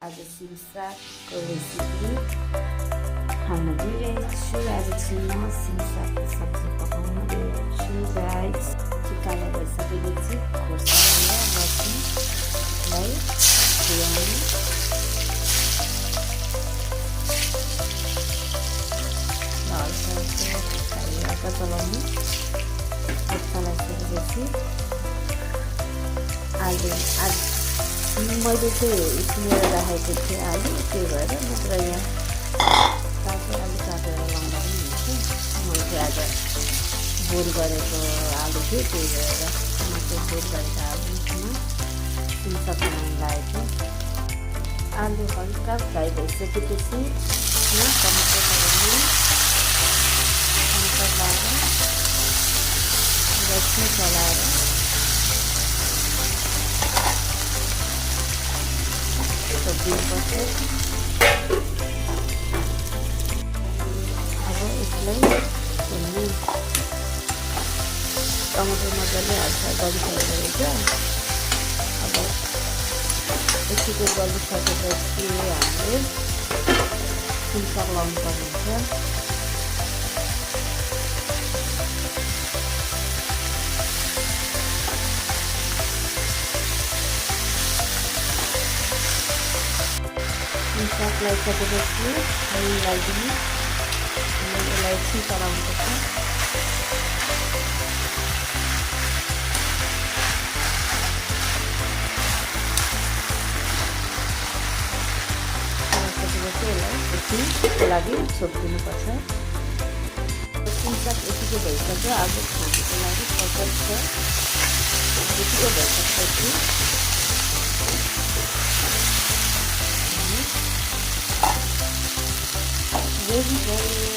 आज सिमसागको रेसिपी खान दिइरहेको छु। आज चाहिँ म सिमसागको सब्जी पकाउन गएको छु। गाइस कालो भइसकेपछि खोर्सानी र लसुनलाई धुयाउनु, हल्का चलाउनु। खोर्सानी लगाइसकेपछि आलु मैले चाहिँ उसिनेर राखेको थिएँ आलु, त्यही भएर नत्र यहाँ तातो आलु काटेर लाउँदा पनि हुन्छ। मैले चाहिँ आज बोइल गरेको आलु थियो, त्यही भएर म चाहिँ बोइल गरेको आलुमा सिमसाग बनाउनु लागेको थिएँ। आलु हल्का फ्राई भइसकेपछि यहाँ टमाटर लगाउनु, टमाटर लगाएर लसुन चलाएर दिनुपर्छ। अब यसलाई भुन्नु, टमाटर मजाले हाल्छ गलिसकेको रहेछ। अब यतिको गलिसकेपछि हामीले सिमसाग लाउनु पर्ने हुन्छ। सिमसाग लगाइसकेपछि नुन लगाइदिनु, यसलाई एकछिन चलाउनुपर्छ। चलाइसकेपछि यसलाई एकछिनको लागि छोडिदिनुपर्छ। सिमसाग यतिको भइसक्यो। अब खानुको लागि पकाउँछ। यतिको भइसकेपछि रेडी भयो।